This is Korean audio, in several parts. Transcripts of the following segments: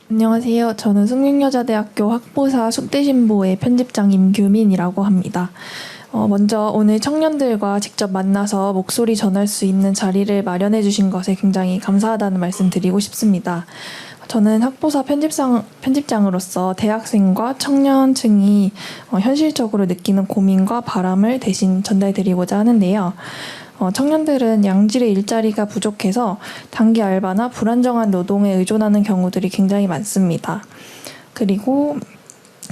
안녕하세요. 저는 숙명여자대학교 학보사 숙대신보의 편집장 임규민이라고 합니다. 먼저 오늘 청년들과 직접 만나서 목소리 전할 수 있는 자리를 마련해 주신 것에 굉장히 감사하다는 말씀 드리고 싶습니다. 저는 학보사 편집장으로서 대학생과 청년층이 현실적으로 느끼는 고민과 바람을 대신 전달드리고자 하는데요. 청년들은 양질의 일자리가 부족해서 단기 알바나 불안정한 노동에 의존하는 경우들이 굉장히 많습니다. 그리고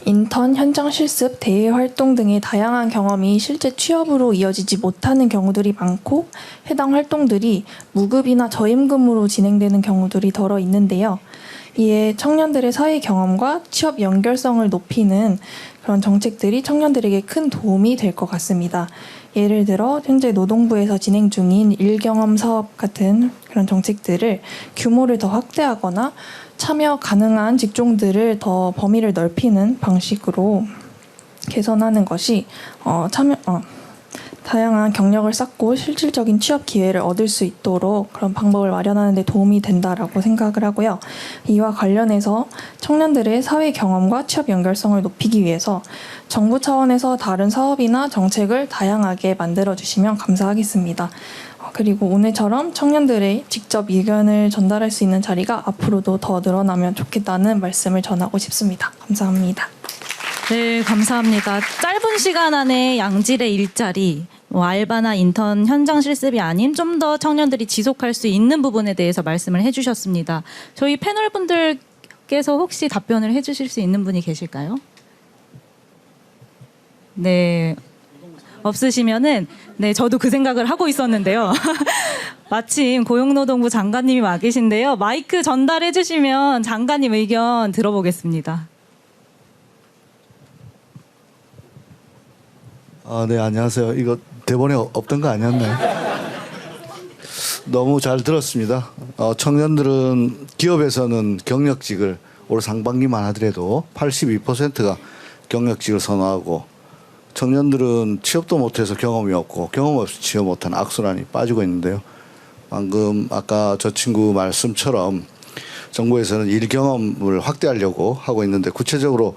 인턴, 현장 실습, 대외 활동 등의 다양한 경험이 실제 취업으로 이어지지 못하는 경우들이 많고 해당 활동들이 무급이나 저임금으로 진행되는 경우들이 더러 있는데요. 이에 청년들의 사회 경험과 취업 연결성을 높이는 그런 정책들이 청년들에게 큰 도움이 될 것 같습니다. 예를 들어 현재 노동부에서 진행 중인 일경험 사업 같은 그런 정책들을 규모를 더 확대하거나 참여 가능한 직종들을 더 범위를 넓히는 방식으로 개선하는 것이 다양한 경력을 쌓고 실질적인 취업 기회를 얻을 수 있도록 그런 방법을 마련하는 데 도움이 된다라고 생각을 하고요. 이와 관련해서 청년들의 사회 경험과 취업 연결성을 높이기 위해서 정부 차원에서 다른 사업이나 정책을 다양하게 만들어 주시면 감사하겠습니다. 그리고 오늘처럼 청년들의 직접 의견을 전달할 수 있는 자리가 앞으로도 더 늘어나면 좋겠다는 말씀을 전하고 싶습니다. 감사합니다. 네, 감사합니다. 짧은 시간 안에 양질의 일자리, 알바나 인턴, 현장 실습이 아닌 좀 더 청년들이 지속할 수 있는 부분에 대해서 말씀을 해주셨습니다. 저희 패널분들께서 혹시 답변을 해주실 수 있는 분이 계실까요? 네, 없으시면은 네, 저도 그 생각을 하고 있었는데요. 마침 고용노동부 장관님이 와 계신데요. 마이크 전달해 주시면 장관님 의견 들어보겠습니다. 네, 안녕하세요. 이거 대본에 없던 거 아니었나요? 너무 잘 들었습니다. 청년들은 기업에서는 경력직을 올 상반기만 하더라도 82%가 경력직을 선호하고 청년들은 취업도 못해서 경험이 없고 경험 없이 취업 못한 악순환이 빠지고 있는데요. 방금 아까 저 친구 말씀처럼 정부에서는 일 경험을 확대하려고 하고 있는데 구체적으로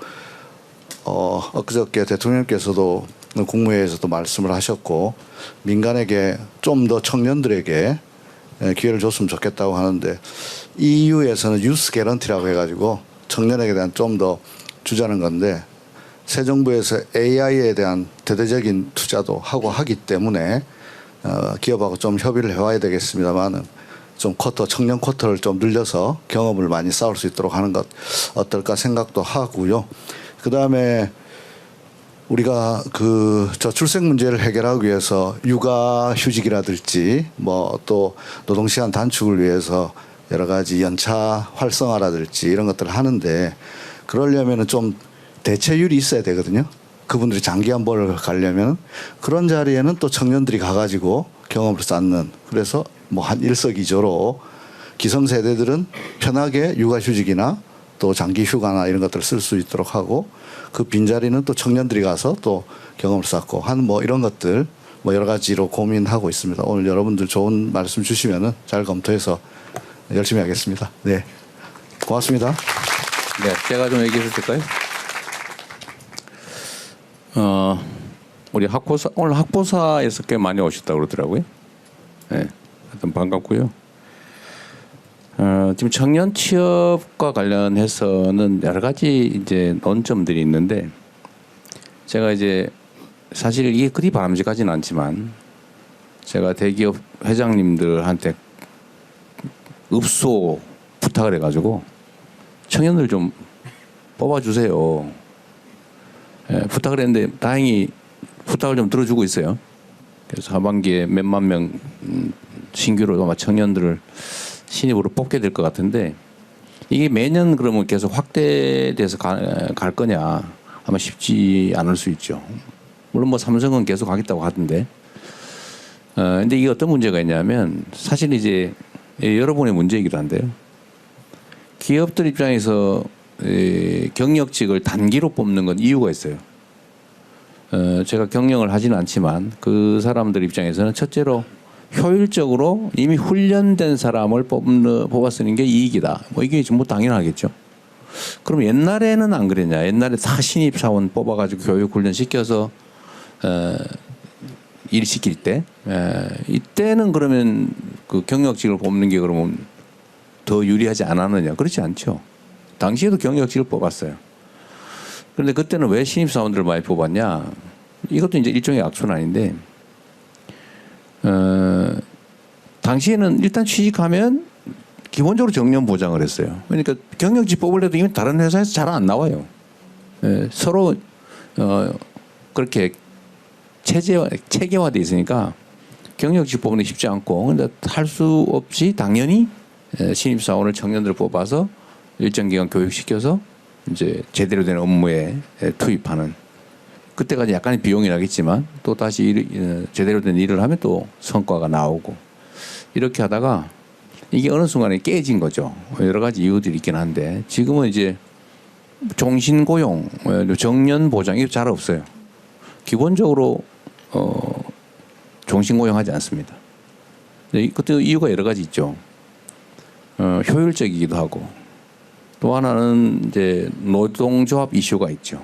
엊그저께 대통령께서도 국무회의에서도 말씀을 하셨고 민간에게 좀 더 청년들에게 기회를 줬으면 좋겠다고 하는데 EU에서는 유스 개런티라고 해가지고 청년에게 대한 좀 더 주자는 건데 새 정부에서 AI에 대한 대대적인 투자도 하고 하기 때문에 기업하고 좀 협의를 해와야 되겠습니다만은 좀 청년 쿼터를 좀 늘려서 경험을 많이 쌓을 수 있도록 하는 것 어떨까 생각도 하고요. 그 다음에 우리가 그 저출생 문제를 해결하기 위해서 육아휴직이라든지 뭐 또 노동시간 단축을 위해서 여러 가지 연차 활성화라든지 이런 것들을 하는데 그러려면은 좀 대체율이 있어야 되거든요. 그분들이 장기간 보러 가려면 그런 자리에는 또 청년들이 가가지고 경험을 쌓는 그래서 뭐 한 일석이조로 기성세대들은 편하게 육아휴직이나 또 장기 휴가나 이런 것들을 쓸 수 있도록 하고 그 빈자리는 또 청년들이 가서 또 경험을 쌓고 하는 뭐 이런 것들 뭐 여러 가지로 고민하고 있습니다. 오늘 여러분들 좋은 말씀 주시면은 잘 검토해서 열심히 하겠습니다. 네. 고맙습니다. 네, 제가 좀 얘기해 줄까요? 우리 학보사 오늘 학보사에서 꽤 많이 오셨다고 그러더라고요. 네, 하여튼 반갑고요. 지금 청년 취업과 관련해서는 여러 가지 이제 논점들이 있는데 제가 이제 사실 이게 그리 바람직하지는 않지만 제가 대기업 회장님들한테 읍소 부탁을 해가지고 청년들 좀 뽑아주세요. 부탁을 했는데 다행히 부탁을 좀 들어주고 있어요. 그래서 하반기에 몇만 명 신규로 아마 청년들을 신입으로 뽑게 될 것 같은데 이게 매년 그러면 계속 확대돼서 갈 거냐 아마 쉽지 않을 수 있죠. 물론 뭐 삼성은 계속 하겠다고 하던데 근데 이게 어떤 문제가 있냐면 사실 이제 여러분의 문제이기도 한데요. 기업들 입장에서 경력직을 단기로 뽑는 건 이유가 있어요. 제가 경영을 하지는 않지만 그 사람들 입장에서는 첫째로 효율적으로 이미 훈련된 사람을 뽑아 쓰는 게 이익이다. 뭐 이게 전부 당연하겠죠. 그럼 옛날에는 안 그랬냐? 옛날에 다 신입 사원 뽑아가지고 교육 훈련 시켜서 일 시킬 때 이때는 그러면 그 경력직을 뽑는 게 그러면 더 유리하지 않았느냐? 그렇지 않죠. 당시에도 경력직을 뽑았어요. 그런데 그때는 왜 신입 사원들을 많이 뽑았냐? 이것도 이제 일종의 악순환인데 당시에는 일단 취직하면 기본적으로 정년 보장을 했어요. 그러니까 경력직 뽑으려도 이미 다른 회사에서 잘 안 나와요. 서로 그렇게 체계화돼 있으니까 경력직 뽑는 게 쉽지 않고, 근데 할 수 없이 당연히 신입 사원을 청년들을 뽑아서 일정 기간 교육시켜서 이제 제대로 된 업무에 투입하는. 그때까지 약간의 비용이 나겠지만 또 다시 제대로 된 일을 하면 또 성과가 나오고, 이렇게 하다가 이게 어느 순간에 깨진 거죠. 여러 가지 이유들이 있긴 한데 지금은 이제 종신고용, 정년 보장이 잘 없어요. 기본적으로 종신고용하지 않습니다. 그때 이유가 여러 가지 있죠. 효율적이기도 하고, 또 하나는 이제 노동조합 이슈가 있죠.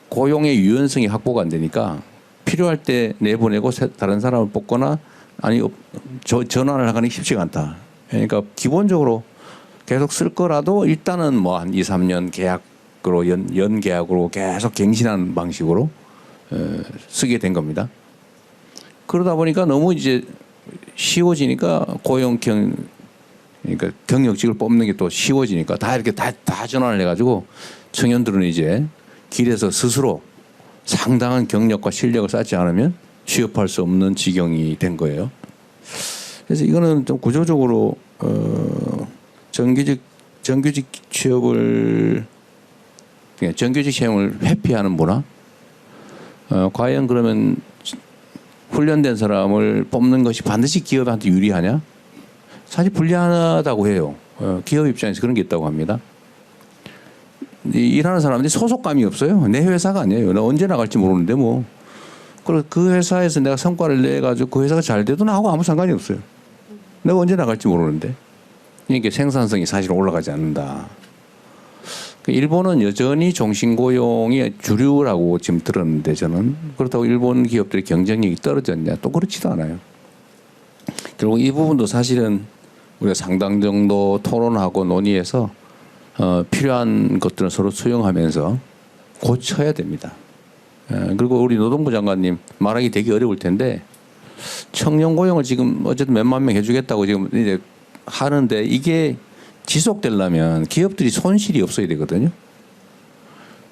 고용의 유연성이 확보가 안 되니까 필요할 때 내보내고 다른 사람을 뽑거나 아니 전환을 하기는 쉽지가 않다. 그러니까 기본적으로 계속 쓸 거라도 일단은 뭐 한 2, 3년 계약으로 연 계약으로 계속 갱신하는 방식으로 쓰게 된 겁니다. 그러다 보니까 너무 이제 쉬워지니까 그러니까 경력직을 뽑는 게 또 쉬워지니까 다 이렇게 다 전환을 해가지고 청년들은 이제 길에서 스스로 상당한 경력과 실력을 쌓지 않으면 취업할 수 없는 지경이 된 거예요. 그래서 이거는 좀 구조적으로 정규직 취업을 정규직 채용을 회피하는 문화. 과연 그러면 훈련된 사람을 뽑는 것이 반드시 기업한테 유리하냐? 사실 불리하다고 해요. 기업 입장에서 그런 게 있다고 합니다. 일하는 사람들이 소속감이 없어요. 내 회사가 아니에요. 나 언제 나갈지 모르는데 뭐. 그리고 그 회사에서 내가 성과를 내가지고 그 회사가 잘 돼도 나하고 아무 상관이 없어요. 내가 언제 나갈지 모르는데. 그러니까 생산성이 사실 올라가지 않는다. 일본은 여전히 종신고용이 주류라고 지금 들었는데 저는 그렇다고 일본 기업들의 경쟁력이 떨어졌냐? 또 그렇지도 않아요. 결국 이 부분도 사실은 우리가 상당 정도 토론하고 논의해서 필요한 것들은 서로 수용하면서 고쳐야 됩니다. 그리고 우리 노동부 장관님 말하기 되게 어려울 텐데 청년 고용을 지금 어쨌든 몇만 명 해주겠다고 지금 이제 하는데 이게 지속되려면 기업들이 손실이 없어야 되거든요.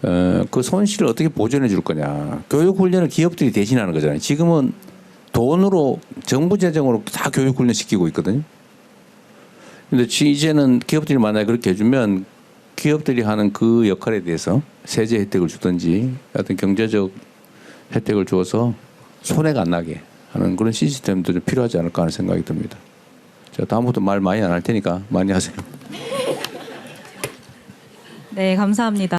그 손실을 어떻게 보전해 줄 거냐. 교육 훈련을 기업들이 대신하는 거잖아요. 지금은 돈으로 정부 재정으로 다 교육 훈련 시키고 있거든요. 근데 이제는 기업들이 만약에 그렇게 해주면 기업들이 하는 그 역할에 대해서 세제 혜택을 주든지 어떤 경제적 혜택을 주어서 손해가 안 나게 하는 그런 시스템도 좀 필요하지 않을까 하는 생각이 듭니다. 제가 다음부터 말 많이 안 할 테니까 많이 하세요. 네, 감사합니다.